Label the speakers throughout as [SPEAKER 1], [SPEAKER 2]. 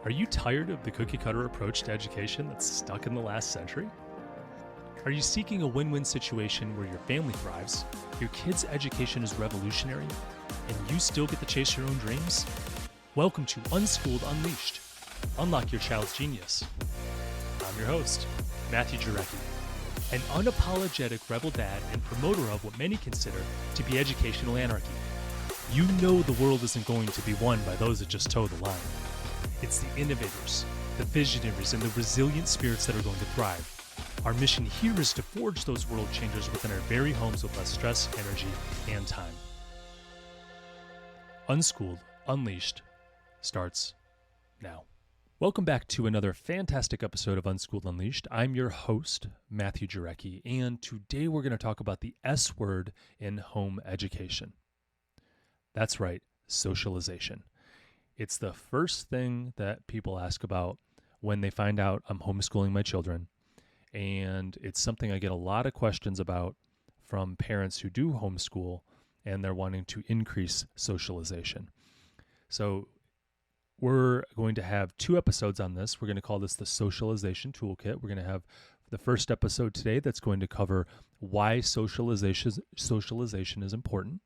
[SPEAKER 1] Are you tired of the cookie-cutter approach to education that's stuck in the last century? Are you seeking a win-win situation where your family thrives, your kid's education is revolutionary, and you still get to chase your own dreams? Welcome to Unschooled Unleashed. Unlock your child's genius. I'm your host, Matthew Jarecki, an unapologetic rebel dad and promoter of what many consider to be educational anarchy. You know the world isn't going to be won by those that just toe the line. It's the innovators, the visionaries, and the resilient spirits that are going to thrive. Our mission here is to forge those world changers within our very homes with less stress, energy, and time. Unschooled Unleashed starts now. Welcome back to another fantastic episode of Unschooled Unleashed. I'm your host, Matthew Jarecki, and today we're going to talk about the S word in home education. That's right, socialization. It's the first thing that people ask about when they find out I'm homeschooling my children, and it's something I get a lot of questions about from parents who do homeschool, and they're wanting to increase socialization. So we're going to have 2 episodes on this. We're going to call this the Socialization Toolkit. We're going to have the first episode today that's going to cover why socialization is important.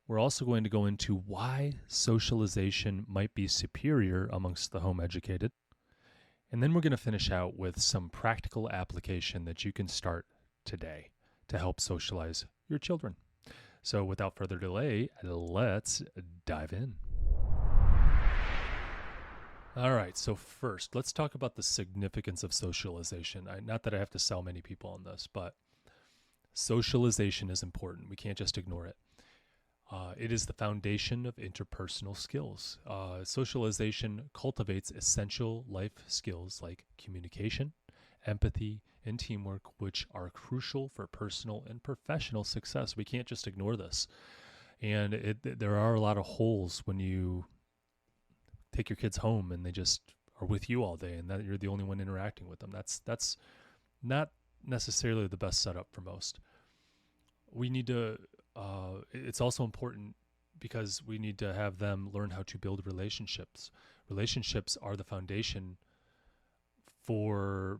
[SPEAKER 1] We're also going to go into why socialization might be superior amongst the home educated. And then we're going to finish out with some practical application that you can start today to help socialize your children. So without further delay, let's dive in. All right, so first, let's talk about the significance of socialization. Not that I have to sell many people on this, but socialization is important. We can't just ignore it. It is the foundation of interpersonal skills. Socialization cultivates essential life skills like communication, empathy, and teamwork, which are crucial for personal and professional success. We can't just ignore this. And there are a lot of holes when you take your kids home and they just are with you all day and that you're the only one interacting with them. That's not necessarily the best setup for most. We need to it's also important because we need to have them learn how to build relationships. Relationships are the foundation for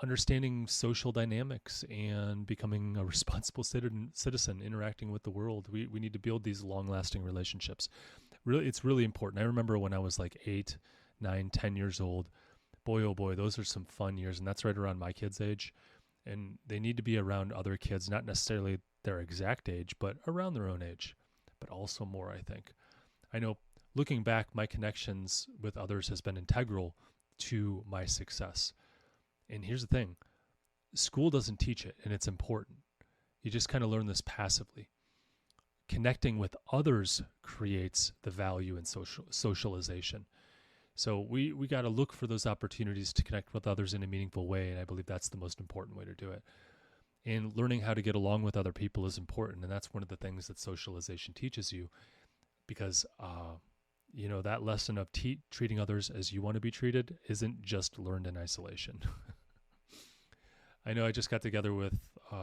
[SPEAKER 1] understanding social dynamics and becoming a responsible citizen interacting with the world. We need to build these long-lasting relationships. Really, it's really important. I remember when I was like 8, 9, 10 years old, boy, oh boy, those are some fun years. And that's right around my kids' age. And they need to be around other kids, not necessarily their exact age, but around their own age, but also more, I think. I know looking back, my connections with others has been integral to my success. And here's the thing, school doesn't teach it, and it's important. You just kind of learn this passively. Connecting with others creates the value in socialization. So we got to look for those opportunities to connect with others in a meaningful way, and I believe that's the most important way to do it. And learning how to get along with other people is important, and that's one of the things that socialization teaches you, because that lesson of treating others as you want to be treated isn't just learned in isolation. I know I just got together with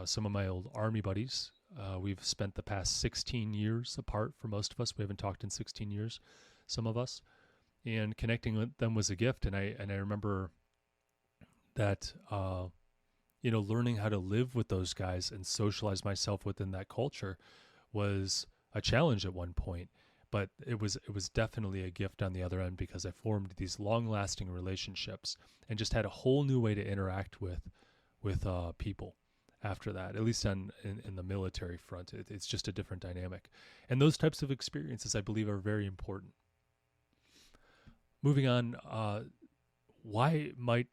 [SPEAKER 1] some of my old Army buddies. We've spent the past 16 years apart for most of us. We haven't talked in 16 years, some of us. And connecting with them was a gift. And I remember that, learning how to live with those guys and socialize myself within that culture was a challenge at one point. But it was definitely a gift on the other end, because I formed these long-lasting relationships and just had a whole new way to interact with people after that, at least in the military front. It's just a different dynamic. And those types of experiences, I believe, are very important. Moving on, why might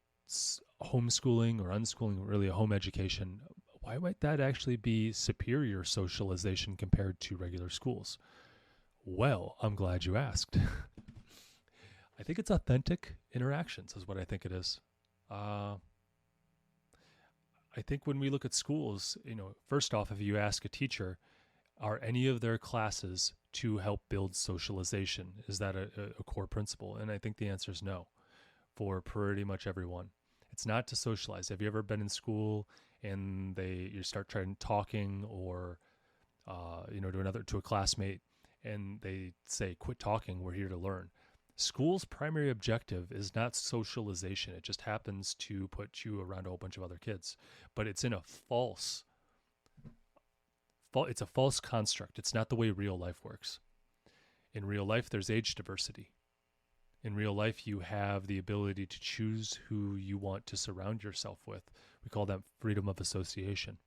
[SPEAKER 1] homeschooling or unschooling, really a home education, why might that actually be superior socialization compared to regular schools? Well, I'm glad you asked. I think it's authentic interactions is what I think it is. I think when we look at schools, first off, if you ask a teacher, are any of their classes to help build socialization? Is that a core principle? And I think the answer is no for pretty much everyone. It's not to socialize. Have you ever been in school and you start trying talking or to a classmate and they say, quit talking, we're here to learn. School's primary objective is not socialization. It just happens to put you around a whole bunch of other kids, but it's in a it's a false construct. It's not the way real life works. In real life, there's age diversity. In real life, you have the ability to choose who you want to surround yourself with. We call that freedom of association.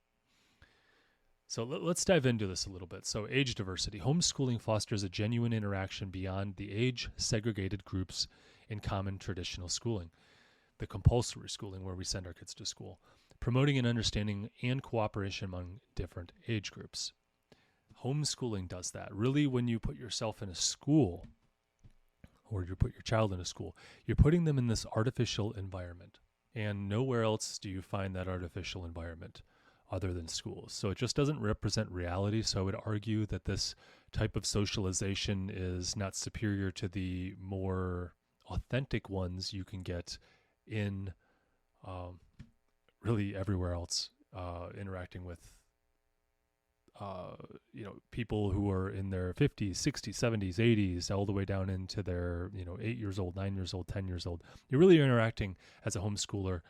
[SPEAKER 1] So let's dive into this a little bit. So age diversity. Homeschooling fosters a genuine interaction beyond the age-segregated groups in common traditional schooling, the compulsory schooling where we send our kids to school, promoting an understanding and cooperation among different age groups. Homeschooling does that. Really, when you put yourself in a school, or you put your child in a school, you're putting them in this artificial environment. And nowhere else do you find that artificial environment other than schools. So it just doesn't represent reality. So I would argue that this type of socialization is not superior to the more authentic ones you can get in really everywhere else, interacting with people who are in their 50s, 60s, 70s, 80s, all the way down into their 8 years old, 9 years old, 10 years old. You're really interacting as a homeschooler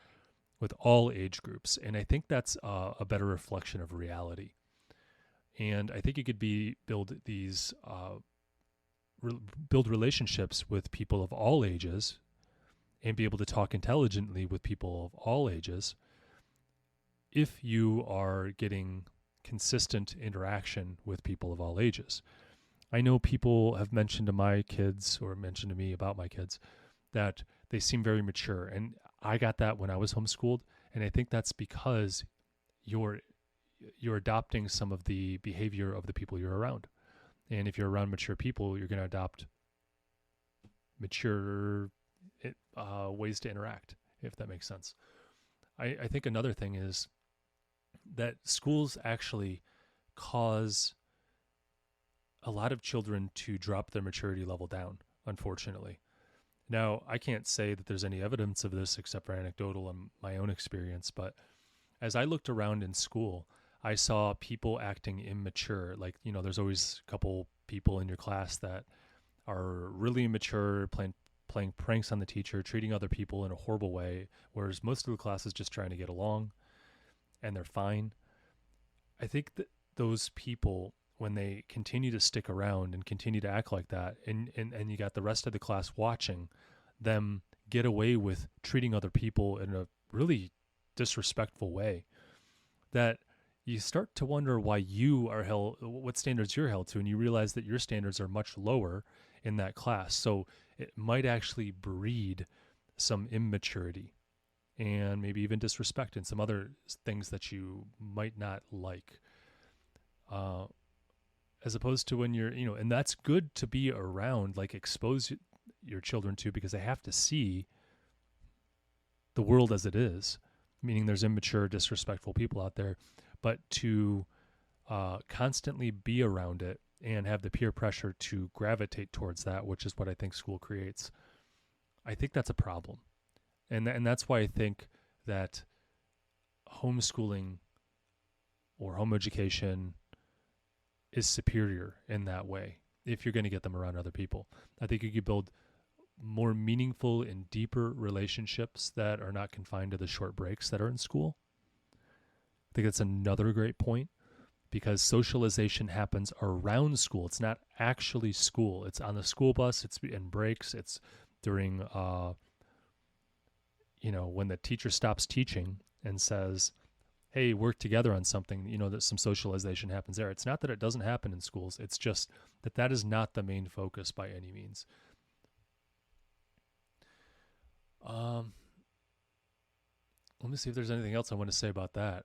[SPEAKER 1] with all age groups. And I think that's a better reflection of reality. And I think you could build relationships with people of all ages and be able to talk intelligently with people of all ages if you are getting consistent interaction with people of all ages. I know people have mentioned to my kids or mentioned to me about my kids that they seem very mature. And I got that when I was homeschooled. And I think that's because you're adopting some of the behavior of the people you're around. And if you're around mature people, you're going to adopt mature ways to interact, if that makes sense. I think another thing is that schools actually cause a lot of children to drop their maturity level down, unfortunately. Now, I can't say that there's any evidence of this except for anecdotal and my own experience, but as I looked around in school, I saw people acting immature. Like, there's always a couple people in your class that are really immature, playing pranks on the teacher, treating other people in a horrible way, whereas most of the class is just trying to get along and they're fine. I think that those people, when they continue to stick around and continue to act like that, and you got the rest of the class watching them get away with treating other people in a really disrespectful way, that you start to wonder why you are held, what standards you're held to, and you realize that your standards are much lower in that class. So it might actually breed some immaturity and maybe even disrespect and some other things that you might not like. As opposed to when you're, and that's good to be around, like expose your children to, because they have to see the world as it is, meaning there's immature, disrespectful people out there, but to constantly be around it and have the peer pressure to gravitate towards that, which is what I think school creates. I think that's a problem. And that's why I think that homeschooling or home education is superior in that way if you're going to get them around other people. I think you could build more meaningful and deeper relationships that are not confined to the short breaks that are in school. I think that's another great point, because socialization happens around school. It's not actually school. It's on the school bus. It's in breaks. It's during, when the teacher stops teaching and says, hey, work together on something, that some socialization happens there. It's not that it doesn't happen in schools. It's just that is not the main focus by any means. Let me see if there's anything else I want to say about that.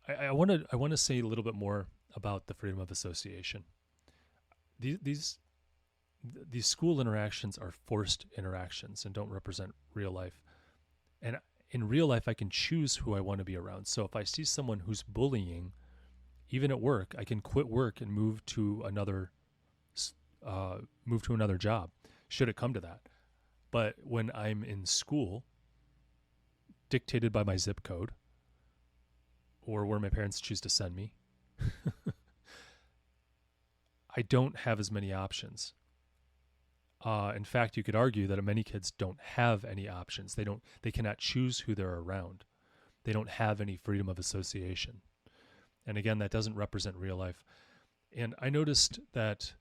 [SPEAKER 1] I want to say a little bit more about the freedom of association. These school interactions are forced interactions and don't represent real life. And in real life, I can choose who I want to be around. So if I see someone who's bullying, even at work, I can quit work and move to another job, should it come to that. But when I'm in school, dictated by my zip code, or where my parents choose to send me, I don't have as many options. In fact, you could argue that many kids don't have any options. They cannot choose who they're around. They don't have any freedom of association. And again, that doesn't represent real life. And I noticed that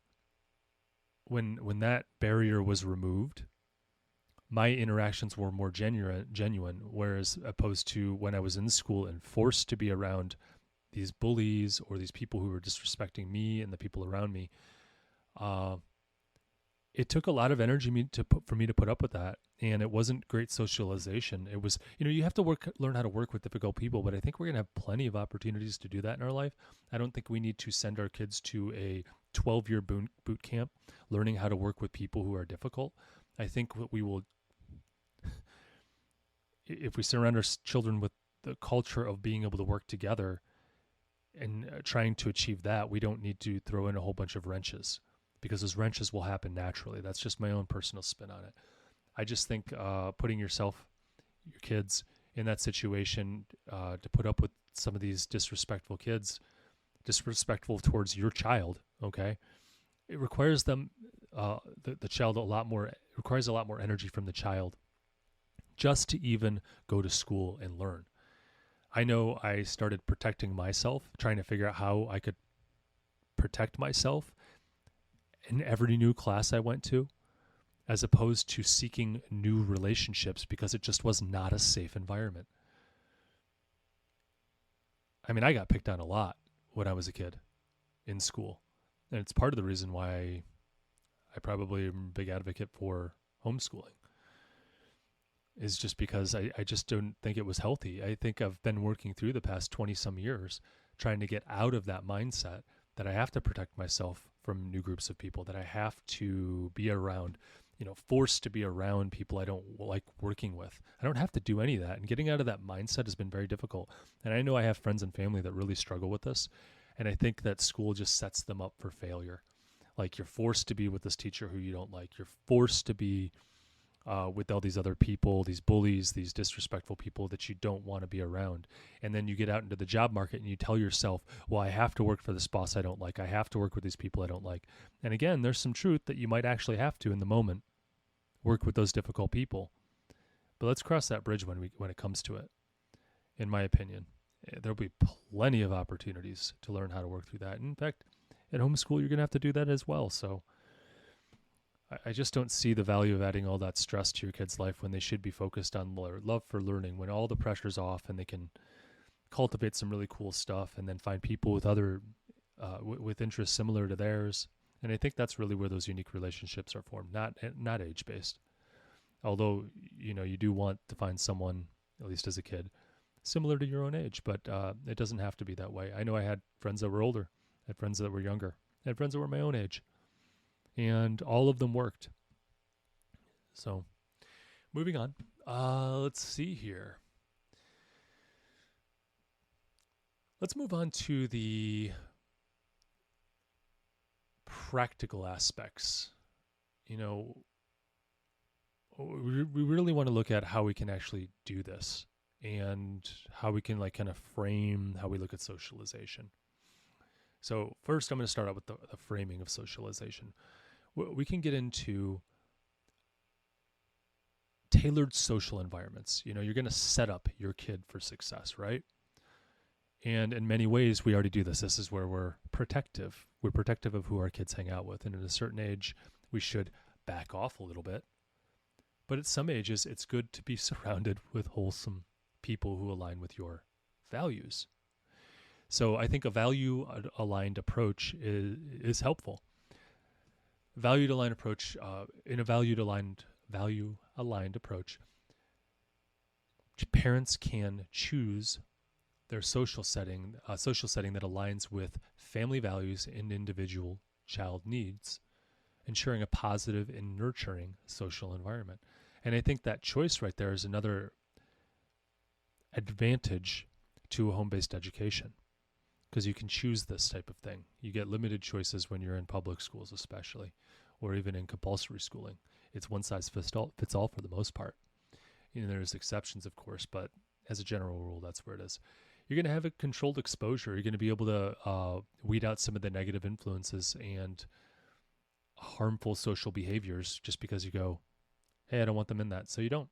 [SPEAKER 1] when that barrier was removed, my interactions were more genuine, whereas opposed to when I was in school and forced to be around these bullies or these people who were disrespecting me and the people around me. It took a lot of energy for me to put up with that, and it wasn't great socialization. It was, you have to learn how to work with difficult people, but I think we're going to have plenty of opportunities to do that in our life. I don't think we need to send our kids to a 12-year boot camp learning how to work with people who are difficult. I think what we will, if we surround our children with the culture of being able to work together and trying to achieve that, we don't need to throw in a whole bunch of wrenches, because those wrenches will happen naturally. That's just my own personal spin on it. I just think putting your kids in that situation to put up with some of these disrespectful kids, disrespectful towards your child, okay, it requires them, the child requires a lot more energy from the child just to even go to school and learn. I know I started protecting myself, trying to figure out how I could protect myself in every new class I went to, as opposed to seeking new relationships because it just was not a safe environment. I mean, I got picked on a lot when I was a kid in school. And it's part of the reason why I probably am a big advocate for homeschooling, is just because I just don't think it was healthy. I think I've been working through the past 20 some years trying to get out of that mindset that I have to protect myself from new groups of people, that I have to be around, forced to be around people I don't like working with. I don't have to do any of that. And getting out of that mindset has been very difficult. And I know I have friends and family that really struggle with this. And I think that school just sets them up for failure. Like, you're forced to be with this teacher who you don't like. You're forced to be with all these other people, these bullies, these disrespectful people that you don't want to be around. And then you get out into the job market and you tell yourself, well, I have to work for this boss I don't like. I have to work with these people I don't like. And again, there's some truth that you might actually have to, in the moment, work with those difficult people. But let's cross that bridge when it comes to it, in my opinion. There'll be plenty of opportunities to learn how to work through that. In fact, at homeschool, you're going to have to do that as well. So I just don't see the value of adding all that stress to your kid's life when they should be focused on love for learning, when all the pressure's off and they can cultivate some really cool stuff and then find people with other with interests similar to theirs. And I think that's really where those unique relationships are formed, not age-based. Although, you do want to find someone, at least as a kid, similar to your own age, but it doesn't have to be that way. I know I had friends that were older, I had friends that were younger, I had friends that were my own age. And all of them worked. So, moving on. Let's see here. Let's move on to the practical aspects. We really want to look at how we can actually do this and how we can kind of frame how we look at socialization. So first, I'm going to start out with the framing of socialization. We can get into tailored social environments. You're going to set up your kid for success, right? And in many ways, we already do this. This is where we're protective. We're protective of who our kids hang out with. And at a certain age, we should back off a little bit. But at some ages, it's good to be surrounded with wholesome people who align with your values. So I think a value-aligned approach is helpful. Value-aligned approach, in a value-aligned approach, parents can choose their social setting that aligns with family values and individual child needs, ensuring a positive and nurturing social environment. And I think that choice right there is another advantage to a home-based education, because you can choose this type of thing. You get limited choices when you're in public schools, especially, or even in compulsory schooling. It's one size fits all for the most part. There's exceptions, of course, but as a general rule, that's where it is. You're going to have a controlled exposure. You're going to be able to weed out some of the negative influences and harmful social behaviors just because you go, hey, I don't want them in that. So you don't.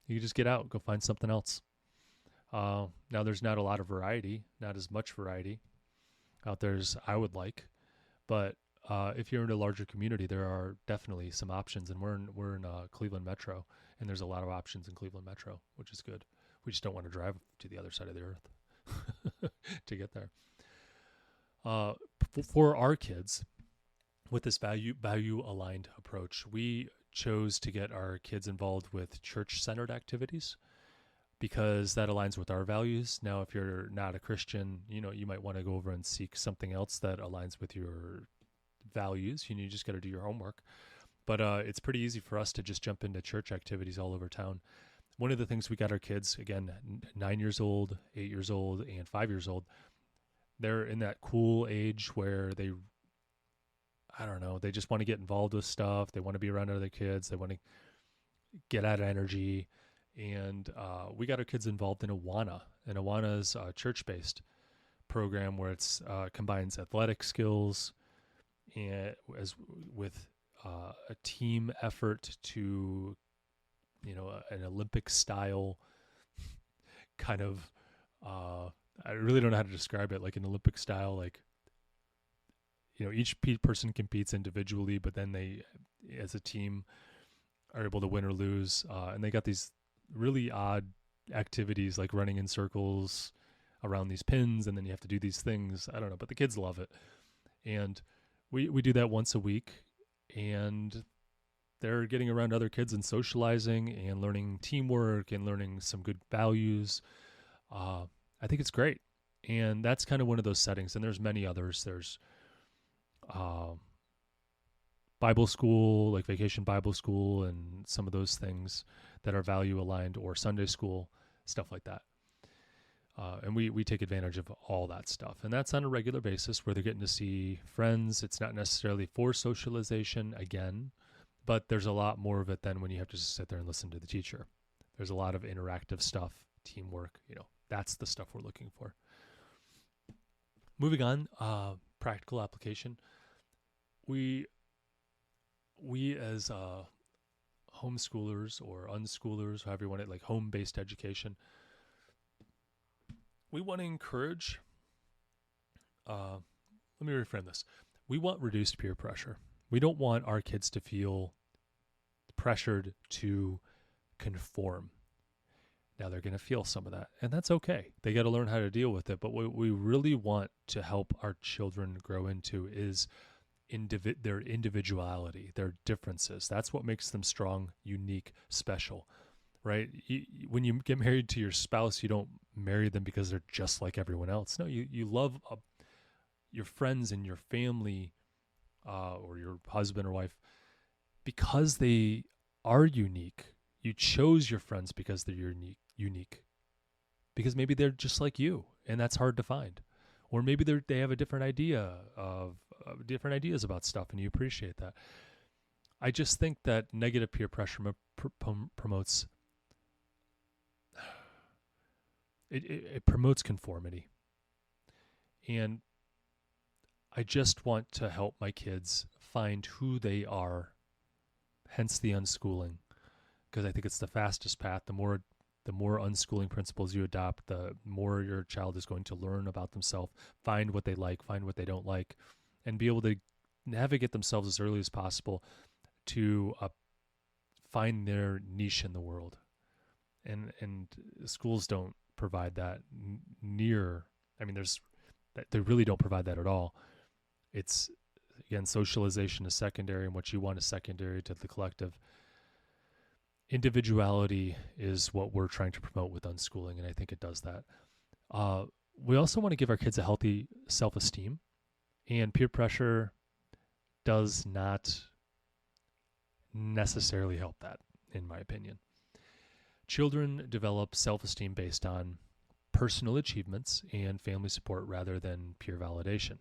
[SPEAKER 1] You just get out, go find something else. Now, there's not a lot of variety, not as much variety out there as I would like. But if you're in a larger community, there are definitely some options. And we're in Cleveland Metro, and there's a lot of options in Cleveland Metro, which is good. We just don't want to drive to the other side of the earth to get there. For our kids, with this value aligned approach, we chose to get our kids involved with church-centered activities because that aligns with our values. Now, if you're not a Christian, you might want to go over and seek something else that aligns with your values. You just got to do your homework. But it's pretty easy for us to just jump into church activities all over town. One of the things we got our kids, again, 9 years old, 8 years old, and 5 years old, they're in that cool age where they just want to get involved with stuff. They want to be around other kids. They want to get out of energy. And we got our kids involved in Awana. And Awana is a church-based program where it's combines athletic skills and with a team effort to, an Olympic-style kind of, I really don't know how to describe it, like an Olympic-style, like, each person competes individually, but then they, as a team, are able to win or lose. And they got these really odd activities like running in circles around these pins, and then you have to do these things. I don't know, but the kids love it. And we do that once a week, and they're getting around other kids and socializing and learning teamwork and learning some good values. I think it's great. And that's kind of one of those settings. And there's many others. There's Bible school, like Vacation Bible School, and some of those things that are value aligned, or Sunday school, stuff like that. And we take advantage of all that stuff. And that's on a regular basis where they're getting to see friends. It's not necessarily for socialization again, but there's a lot more of it than when you have to just sit there and listen to the teacher. There's a lot of interactive stuff, teamwork, that's the stuff we're looking for. Moving on, practical application. We as homeschoolers or unschoolers, however you want it, like home-based education, we want to encourage, let me reframe this. We want reduced peer pressure. We don't want our kids to feel pressured to conform. Now they're going to feel some of that, and that's okay. They got to learn how to deal with it. But what we really want to help our children grow into is their individuality, their differences. That's what makes them strong, unique, special, right? When you get married to your spouse, you don't marry them because they're just like everyone else. No, you love your friends and your family or your husband or wife because they are unique. You chose your friends because they're unique. Because maybe they're just like you, and that's hard to find. Or maybe they have a different idea of different ideas about stuff, and you appreciate that. I just think that negative peer pressure promotes it promotes conformity. And I just want to help my kids find who they are, hence the unschooling, because I think it's the fastest path. The more unschooling principles you adopt, the more your child is going to learn about themselves, find what they like, find what they don't like, and be able to navigate themselves as early as possible to find their niche in the world. And schools don't provide that they really don't provide that at all. It's, again, socialization is secondary, and what you want is secondary to the collective. Individuality is what we're trying to promote with unschooling, and I think it does that. We also want to give our kids a healthy self-esteem, and peer pressure does not necessarily help that, in my opinion. Children develop self-esteem based on personal achievements and family support rather than peer validation,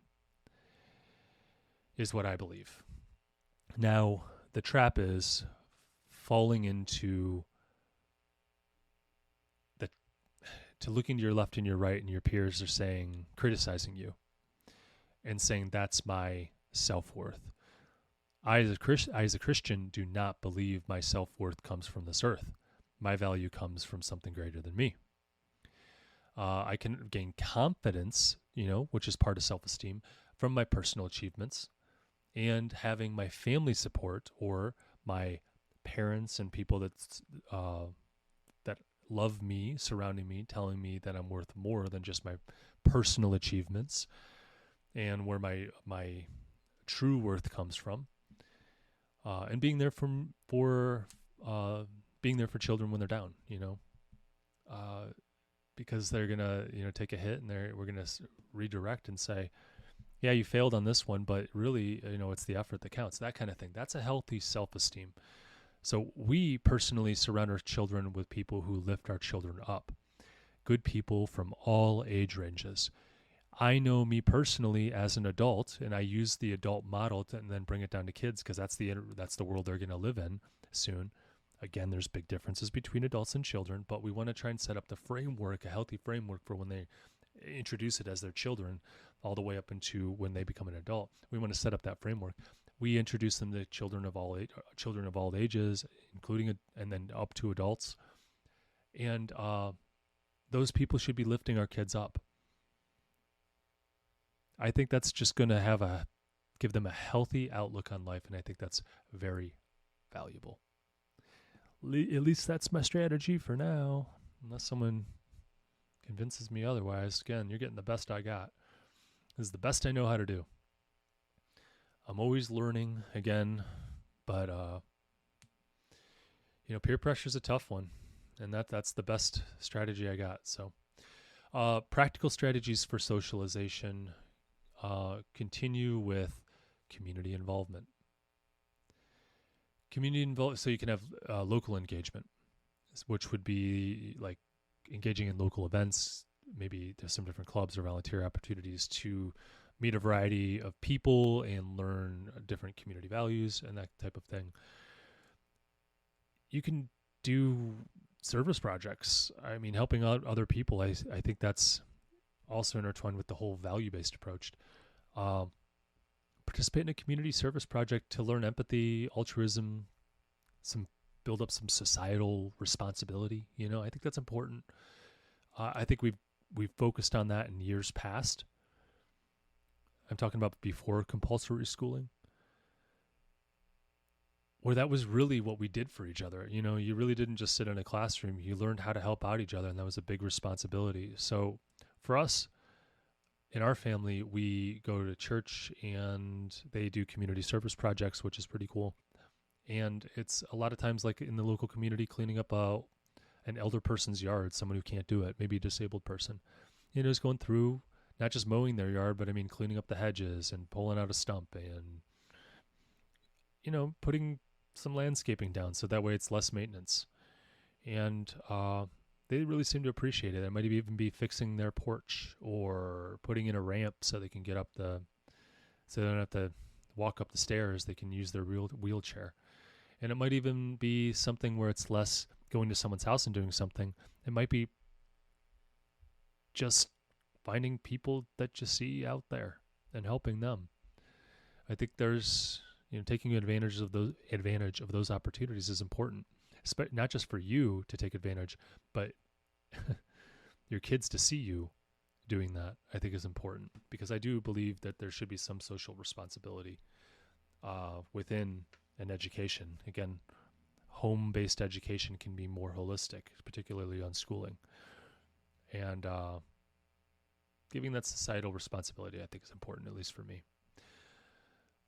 [SPEAKER 1] is what I believe. Now, the trap is falling into to looking to your left and your right, and your peers are criticizing you and saying that's my self-worth. I, as a Christian, do not believe my self-worth comes from this earth. My value comes from something greater than me. I can gain confidence, which is part of self-esteem, from my personal achievements, and having my family support or my parents and people that love me, surrounding me, telling me that I'm worth more than just my personal achievements, and where my true worth comes from, and being there for being there for children when they're down, because they're gonna take a hit, and we're gonna redirect and say, yeah, you failed on this one, but really, it's the effort that counts. That kind of thing. That's a healthy self-esteem. So we personally surround our children with people who lift our children up. Good people from all age ranges. I know me personally as an adult, and I use the adult model and then bring it down to kids, because that's the world they're going to live in soon. Again, there's big differences between adults and children, but we want to try and set up the framework, a healthy framework for when they introduce it as their children, all the way up into when they become an adult. We want to set up that framework. We introduce them to children of all ages, including and then up to adults, and those people should be lifting our kids up. I think that's just going to give them a healthy outlook on life, and I think that's very valuable. At least that's my strategy for now, unless someone convinces me otherwise. Again, you're getting the best I got. This is the best I know how to do. I'm always learning again, but peer pressure is a tough one, and that's the best strategy I got. So, practical strategies for socialization continue with community involvement. So you can have local engagement, which would be like engaging in local events. Maybe there's some different clubs or volunteer opportunities to meet a variety of people and learn different community values and that type of thing. You can do service projects. I mean, helping out other people. I think that's also intertwined with the whole value-based approach. Participate in a community service project to learn empathy, altruism, build up some societal responsibility. I think that's important. I think we've focused on that in years past. I'm talking about before compulsory schooling, where that was really what we did for each other. You really didn't just sit in a classroom. You learned how to help out each other, and that was a big responsibility. So for us, in our family, we go to church, and they do community service projects, which is pretty cool. And it's a lot of times like in the local community, cleaning up an elder person's yard, someone who can't do it, maybe a disabled person. Just going through, not just mowing their yard, but cleaning up the hedges and pulling out a stump and, putting some landscaping down so that way it's less maintenance. And they really seem to appreciate it. It might even be fixing their porch or putting in a ramp so they can get up so they don't have to walk up the stairs. They can use their wheelchair. And it might even be something where it's less going to someone's house and doing something. It might be just finding people that you see out there and helping them. I think there's, taking advantage of those opportunities is important, not just for you to take advantage, but your kids to see you doing that, I think is important, because I do believe that there should be some social responsibility within an education. Again, home-based education can be more holistic, particularly unschooling. And giving that societal responsibility, I think, is important, at least for me.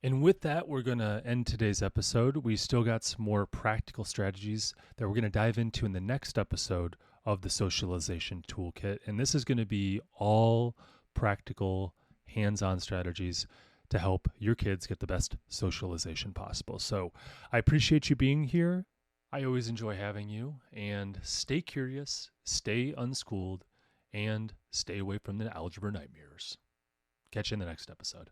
[SPEAKER 1] And with that, we're going to end today's episode. We still got some more practical strategies that we're going to dive into in the next episode of the Socialization Toolkit. And this is going to be all practical, hands-on strategies to help your kids get the best socialization possible. So I appreciate you being here. I always enjoy having you. And stay curious, stay unschooled, and stay away from the algebra nightmares. Catch you in the next episode.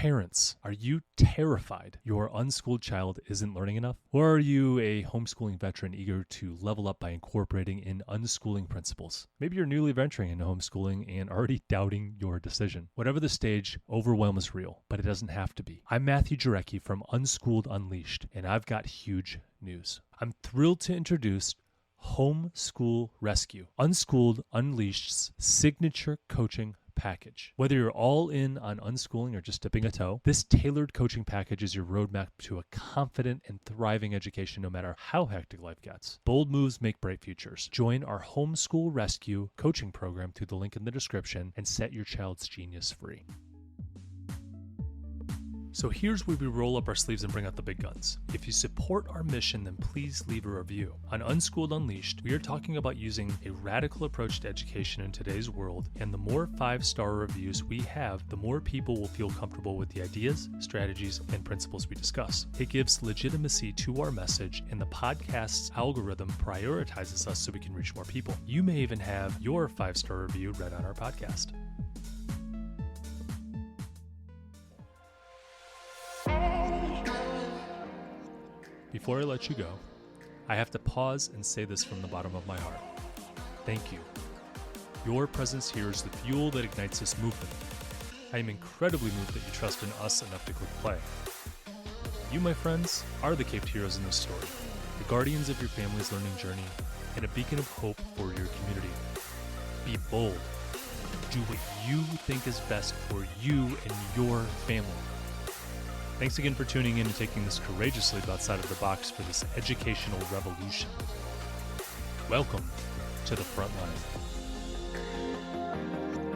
[SPEAKER 1] Parents, are you terrified your unschooled child isn't learning enough? Or are you a homeschooling veteran eager to level up by incorporating in unschooling principles? Maybe you're newly venturing into homeschooling and already doubting your decision. Whatever the stage, overwhelm is real, but it doesn't have to be. I'm Matthew Jarecki from Unschooled Unleashed, and I've got huge news. I'm thrilled to introduce Homeschool Rescue, Unschooled Unleashed's signature coaching package. Whether you're all in on unschooling or just dipping a toe, this tailored coaching package is your roadmap to a confident and thriving education no matter how hectic life gets. Bold moves make bright futures. Join our Homeschool Rescue coaching program through the link in the description and set your child's genius free. So here's where we roll up our sleeves and bring out the big guns. If you support our mission, then please leave a review. On Unschooled Unleashed, we are talking about using a radical approach to education in today's world, and the more 5-star reviews we have, the more people will feel comfortable with the ideas, strategies, and principles we discuss. It gives legitimacy to our message, and the podcast's algorithm prioritizes us so we can reach more people. You may even have your 5-star review read on our podcast. Before I let you go, I have to pause and say this from the bottom of my heart. Thank you. Your presence here is the fuel that ignites this movement. I am incredibly moved that you trust in us enough to click play. You, my friends, are the caped heroes in this story, the guardians of your family's learning journey, and a beacon of hope for your community. Be bold. Do what you think is best for you and your family. Thanks again for tuning in and taking this courageous leap outside of the box for this educational revolution. Welcome to the front line.